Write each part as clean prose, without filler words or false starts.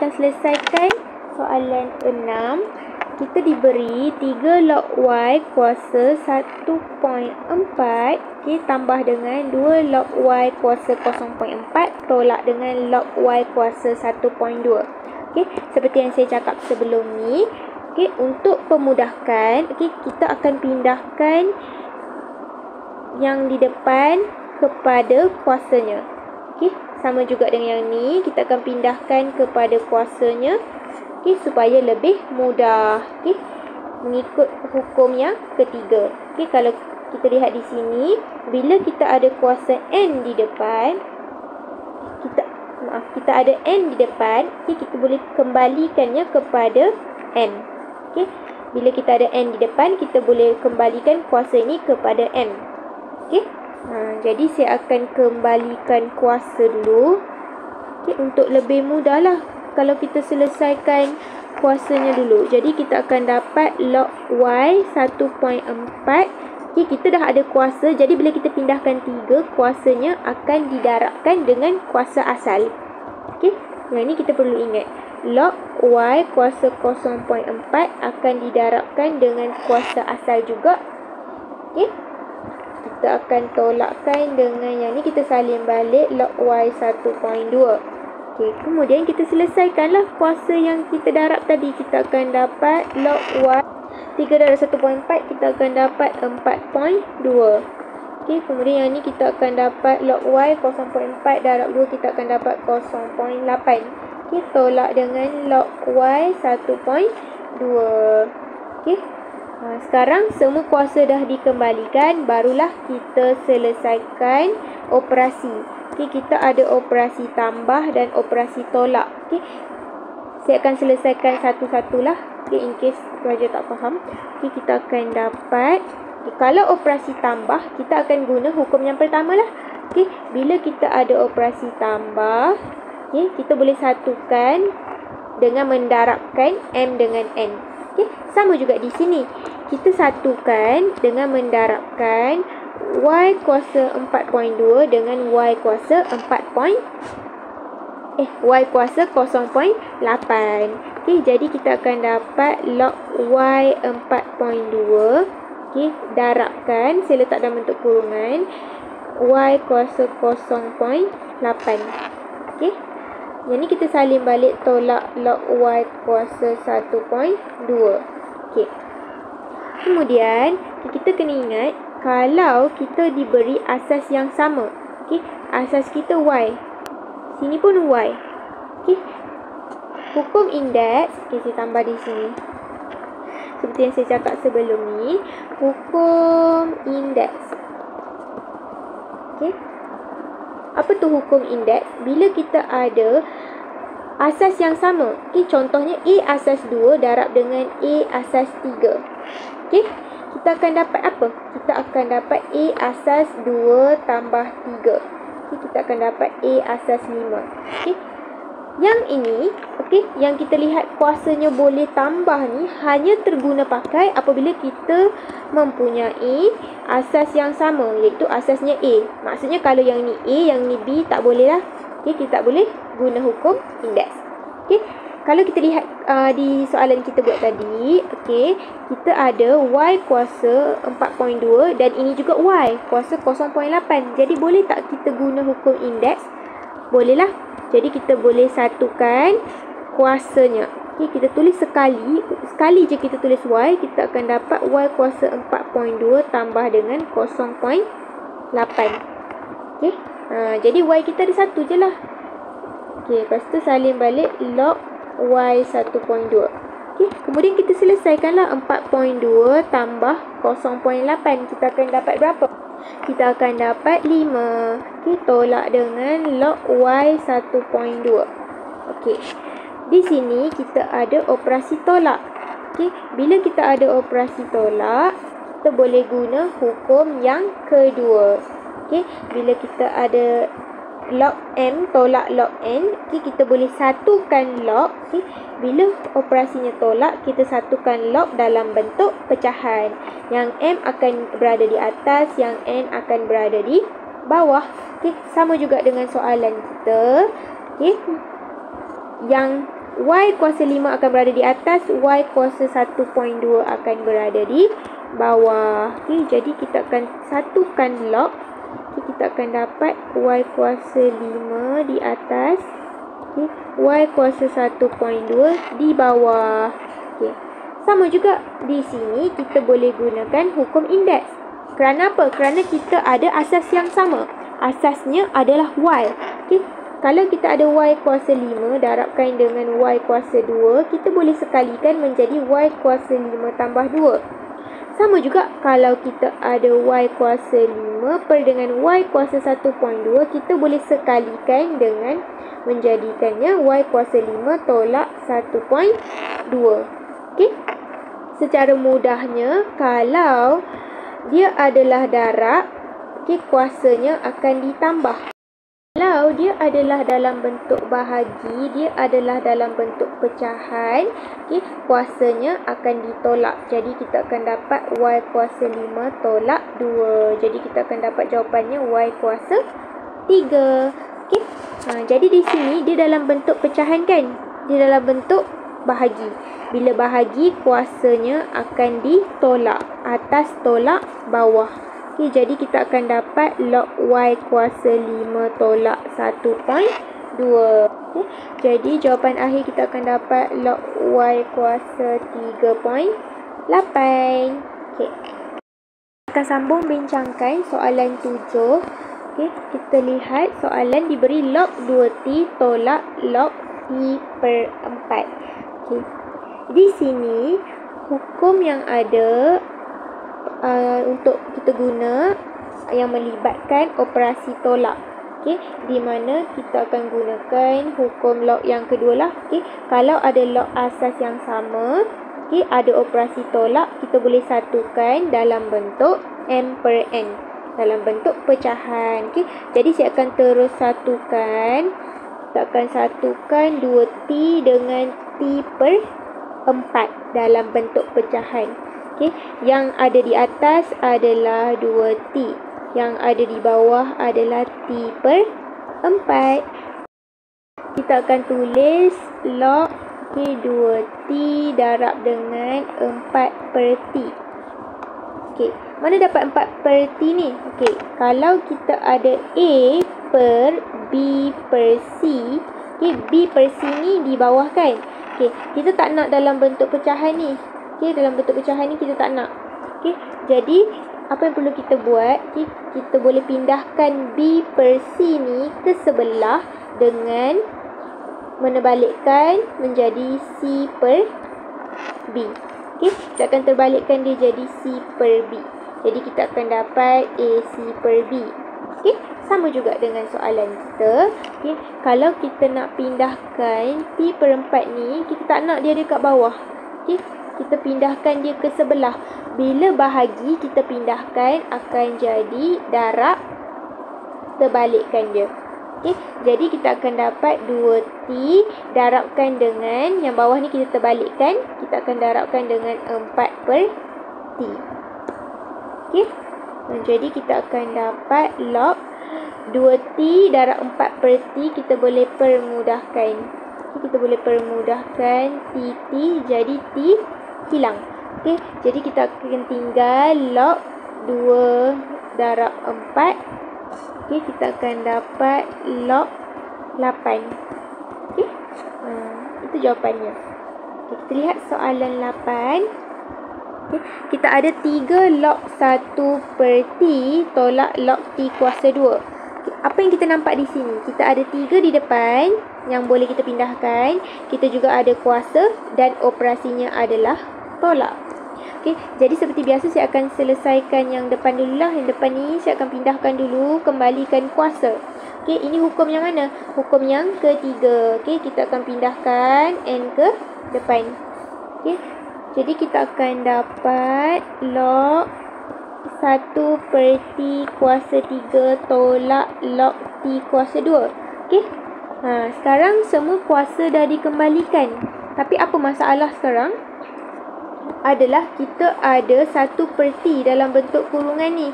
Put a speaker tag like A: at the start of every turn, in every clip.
A: akan selesaikan soalan 6. Kita diberi 3 log Y kuasa 1.4 tambah dengan 2 log Y kuasa 0.4 tolak dengan log Y kuasa 1.2. Seperti yang saya cakap sebelum ni, untuk pemudahkan, kita akan pindahkan yang di depan kepada kuasanya. Sama juga dengan yang ni, kita akan pindahkan kepada kuasanya, supaya lebih mudah, mengikut hukum yang ketiga. Kalau kita lihat di sini, bila kita ada kuasa N di depan, kita ada N di depan, kita boleh kembalikannya kepada M. Bila kita ada N di depan, kita boleh kembalikan kuasa ini kepada M. Jadi saya akan kembalikan kuasa dulu. Untuk lebih mudah lah kalau kita selesaikan kuasanya dulu. Jadi kita akan dapat log Y 1.4. Kita dah ada kuasa. Jadi bila kita pindahkan 3, kuasanya akan didarabkan dengan kuasa asal. Yang ini kita perlu ingat. Log Y kuasa 0.4 akan didarabkan dengan kuasa asal juga. Kita akan tolakkan dengan yang ni, kita salin balik log Y 1.2. Kemudian kita selesaikanlah kuasa yang kita darab tadi. Kita akan dapat log Y 3 darab 1.4, kita akan dapat 4.2. Kemudian yang ni kita akan dapat log Y 0.4 darab 2, kita akan dapat 0.8. Tolak dengan log Y 1.2. Sekarang semua kuasa dah dikembalikan, barulah kita selesaikan operasi. Kita ada operasi tambah dan operasi tolak. Saya akan selesaikan satu-satulah, in case pelajar tak faham. Kita akan dapat, kalau operasi tambah, kita akan guna hukum yang pertama lah. Bila kita ada operasi tambah, kita boleh satukan dengan mendarabkan M dengan N. Sama juga di sini. Kita satukan dengan mendarabkan Y kuasa 4.2 dengan Y kuasa 0.8. Jadi kita akan dapat log Y 4.2. Darabkan, saya letak dalam bentuk kurungan, Y kuasa 0.8. Yang ni kita salin balik, tolak log Y kuasa 1.2. Kemudian kita kena ingat, kalau kita diberi asas yang sama, asas kita Y, sini pun Y. Hukum indeks, saya tambah di sini. Seperti yang saya cakap sebelum ni, hukum indeks. Apa tu hukum indeks? Bila kita ada asas yang sama. Contohnya A asas 2 darab dengan A asas 3. Kita akan dapat apa? Kita akan dapat A asas 2 tambah 3. Kita akan dapat A asas 5. Yang ini, yang kita lihat kuasanya boleh tambah ni, hanya terguna pakai apabila kita mempunyai asas yang sama, iaitu asasnya A. Maksudnya kalau yang ni A, yang ni B, tak boleh lah. Kita tak boleh guna hukum indeks. Kalau kita lihat di soalan kita buat tadi, kita ada Y kuasa 4.2 dan ini juga Y kuasa 0.8. Jadi boleh tak kita guna hukum indeks? Bolehlah. Jadi kita boleh satukan kuasanya. Kita tulis sekali je kita tulis Y, kita akan dapat Y kuasa 4.2 tambah dengan 0.8. Jadi Y kita ada satu je lah. Lepas tu salin balik log Y 1.2. Kemudian kita selesaikanlah 4.2 tambah 0.8. Kita akan dapat berapa? Kita akan dapat 5. Tolak dengan log Y 1.2. Di sini kita ada operasi tolak. Bila kita ada operasi tolak, kita boleh guna hukum yang kedua. Bila kita ada log M tolak log N, kita boleh satukan log. Bila operasinya tolak, kita satukan log dalam bentuk pecahan. Yang M akan berada di atas, yang N akan berada di bawah. Sama juga dengan soalan kita. Yang Y kuasa 5 akan berada di atas, Y kuasa 1.2 akan berada di bawah. Okey, jadi kita akan satukan log. Okay, kita akan dapat Y kuasa 5 di atas, okay, Y kuasa 1.2 di bawah. Okay. Sama juga di sini kita boleh gunakan hukum indeks. Kerana apa? Kerana kita ada asas yang sama. Asasnya adalah Y. Okay. Kalau kita ada Y kuasa 5 darabkan dengan Y kuasa 2, kita boleh sekalikan menjadi Y kuasa 5 tambah 2. Sama juga kalau kita ada Y kuasa 5 per dengan Y kuasa 1.2, kita boleh sekalikan dengan menjadikannya Y kuasa 5 tolak 1.2. Okey. Secara mudahnya, kalau dia adalah darab, okey, kuasanya akan ditambah. Kalau dia adalah dalam bentuk bahagi, dia adalah dalam bentuk pecahan, okay, kuasanya akan ditolak. Jadi kita akan dapat Y kuasa 5 tolak 2. Jadi kita akan dapat jawapannya Y kuasa 3. Okay. Jadi di sini dia dalam bentuk pecahan kan? Dia dalam bentuk bahagi. Bila bahagi, kuasanya akan ditolak. Atas tolak bawah. Okay, jadi kita akan dapat log Y kuasa 5 tolak 1.2. Okay, jadi jawapan akhir kita akan dapat log Y kuasa 3.8. Okay. Akan sambung bincangkan soalan 7. Okay, kita lihat soalan diberi log 2T tolak log T per 4. Okay. Di sini, hukum yang ada untuk kita guna yang melibatkan operasi tolak. Okey, di mana kita akan gunakan hukum log yang kedua lah. Okey, kalau ada log asas yang sama, okey, ada operasi tolak, kita boleh satukan dalam bentuk M per N, dalam bentuk pecahan. Okey, jadi saya akan terus satukan. Kita akan satukan 2T dengan T per 4 dalam bentuk pecahan. Okay. Yang ada di atas adalah 2T. Yang ada di bawah adalah T per 4. Kita akan tulis log, okay, 2T darab dengan 4 per T. Okay. Mana dapat 4 per T ni? Okay. Kalau kita ada A per B per C. Okay. B per C ni di bawah kan? Okay. Kita tak nak dalam bentuk pecahan ni. Okay, dalam bentuk pecahan ni kita tak nak. Okay, jadi apa yang perlu kita buat? Okay, kita boleh pindahkan B per C ni ke sebelah dengan menebalikkan menjadi C per B. Okay, kita akan terbalikkan dia jadi C per B. Jadi kita akan dapat AC per B. Okay, sama juga dengan soalan kita. Okay, kalau kita nak pindahkan T per 4 ni, kita tak nak dia dekat bawah. Okay, kita pindahkan dia ke sebelah. Bila bahagi, kita pindahkan akan jadi darab, terbalikkan dia. Okay, jadi kita akan dapat 2T darabkan dengan yang bawah ni kita terbalikkan. Kita akan darabkan dengan 4 per T. Okay, jadi kita akan dapat log 2T darab 4 per T. Kita boleh permudahkan. Kita boleh permudahkan TT jadi T hilang. Okey, jadi kita akan tinggal log 2 darab 4. Okey, kita akan dapat log 8. Okey. Itu jawapannya. Okay, kita lihat soalan 8. Okay, kita ada 3 log 1 per T tolak log T kuasa 2. Okay, apa yang kita nampak di sini? Kita ada 3 di depan yang boleh kita pindahkan. Kita juga ada kuasa dan operasinya adalah tolak. Okay, jadi seperti biasa saya akan selesaikan yang depan dulu lah. Yang depan ni saya akan pindahkan dulu, kembalikan kuasa. Okay, ini hukum yang mana? Hukum yang ketiga. Okay, kita akan pindahkan N ke depan. Okay, jadi kita akan dapat log 1 per T kuasa 3 tolak log T kuasa 2. Okay, sekarang semua kuasa dah dikembalikan. Tapi apa masalah sekarang? Adalah kita ada 1 per T dalam bentuk kurungan ni.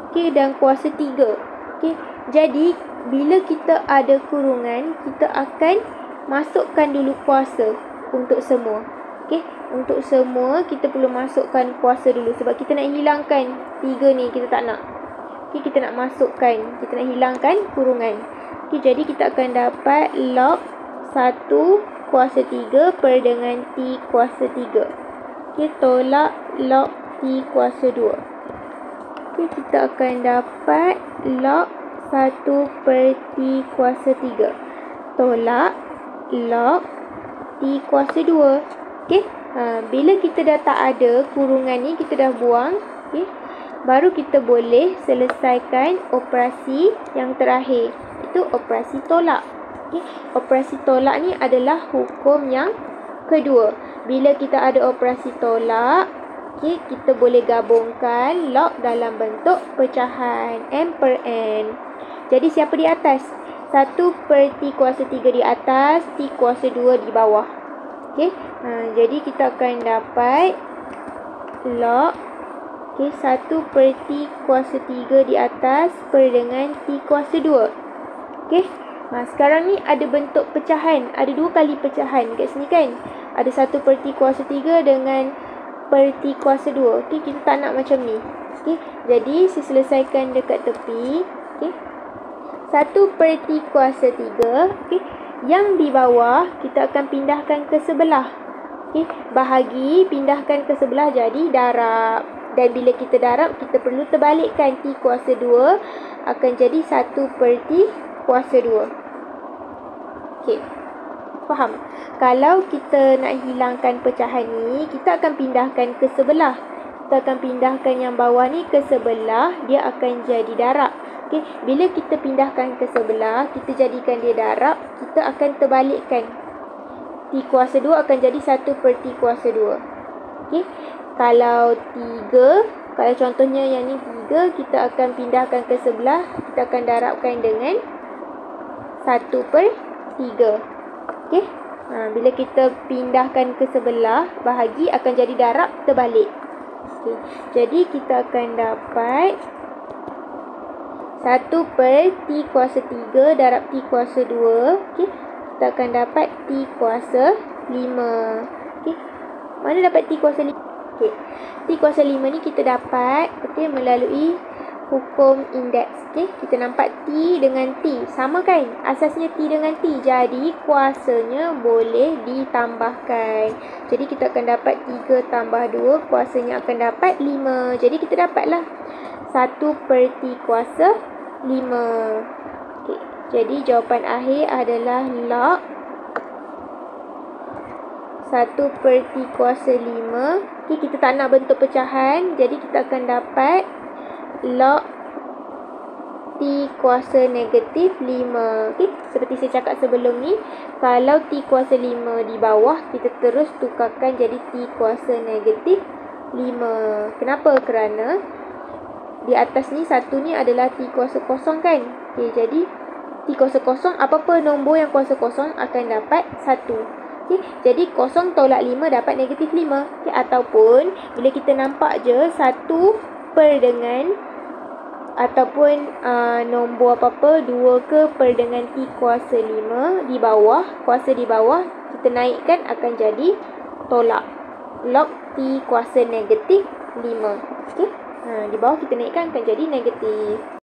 A: Okay, dan kuasa 3. Okay, jadi bila kita ada kurungan, kita akan masukkan dulu kuasa untuk semua. Okey, untuk semua kita perlu masukkan kuasa dulu sebab kita nak hilangkan 3 ni, kita tak nak. Okey, kita nak masukkan, kita nak hilangkan kurungan. Okey, jadi kita akan dapat log 1 kuasa 3 per dengan T kuasa 3. Okey, tolak log T kuasa 2. Okey, kita akan dapat log 1 per T kuasa 3. Tolak log T kuasa 2. Okey, bila kita dah tak ada kurungan ni, kita dah buang. Okey, baru kita boleh selesaikan operasi yang terakhir. Itu operasi tolak. Okey, operasi tolak ni adalah hukum yang kedua. Bila kita ada operasi tolak, okey, kita boleh gabungkan log dalam bentuk pecahan M per N. Jadi siapa di atas? 1 per T kuasa 3 di atas, T kuasa 2 di bawah. Okey, jadi kita akan dapat log 1 per T kuasa 3 di atas per dengan T kuasa 2. Okey, sekarang ni ada bentuk pecahan. Ada 2 kali pecahan kat sini kan. Ada 1 per T kuasa 3 dengan per T kuasa 2. Okey, kita tak nak macam ni. Okey, jadi saya selesaikan dekat tepi. Okey, 1 per T kuasa 3. Okey, yang di bawah kita akan pindahkan ke sebelah. Okey, bahagi pindahkan ke sebelah jadi darab. Dan bila kita darab, kita perlu terbalikkan. T kuasa 2 akan jadi 1 per T kuasa 2. Okey, faham? Kalau kita nak hilangkan pecahan ni, kita akan pindahkan ke sebelah. Kita akan pindahkan yang bawah ni ke sebelah, dia akan jadi darab. Okey, bila kita pindahkan ke sebelah, kita jadikan dia darab, kita akan terbalikkan. T kuasa 2 akan jadi 1 per T kuasa 2. Okey, kalau 3, kalau contohnya yang ni 3, kita akan pindahkan ke sebelah, kita akan darabkan dengan 1 per 3. Okey, bila kita pindahkan ke sebelah, bahagi akan jadi darab terbalik. Okey, jadi kita akan dapat 1 per T kuasa 3 darab T kuasa 2. Okey, kita akan dapat T kuasa 5. Okey, mana dapat T kuasa 5? Okey, T kuasa 5 ni kita dapat melalui hukum indeks. Okey, kita nampak T dengan T sama kan? Asasnya T dengan T. Jadi kuasanya boleh ditambahkan. Jadi kita akan dapat 3 tambah 2, kuasanya akan dapat 5. Jadi kita dapatlah 1 per T kuasa 5. Okey, jadi jawapan akhir adalah log 1 per T kuasa 5. Okey, kita tak nak bentuk pecahan, jadi kita akan dapat log T kuasa negatif 5. Okey, seperti saya cakap sebelum ni, kalau T kuasa 5 di bawah, kita terus tukarkan jadi T kuasa negatif 5. Kenapa? Kerana di atas ni, satu ni adalah T kuasa kosong kan. Okey, jadi T kuasa kosong, apa-apa nombor yang kuasa kosong akan dapat 1. Okay, jadi kosong tolak 5 dapat negatif 5. Okay, ataupun bila kita nampak je 1 per dengan ataupun nombor apa-apa 2 ke per dengan T kuasa 5 di bawah, kuasa di bawah kita naikkan akan jadi tolak log T kuasa negatif 5. Okay, di bawah kita naikkan akan jadi negatif.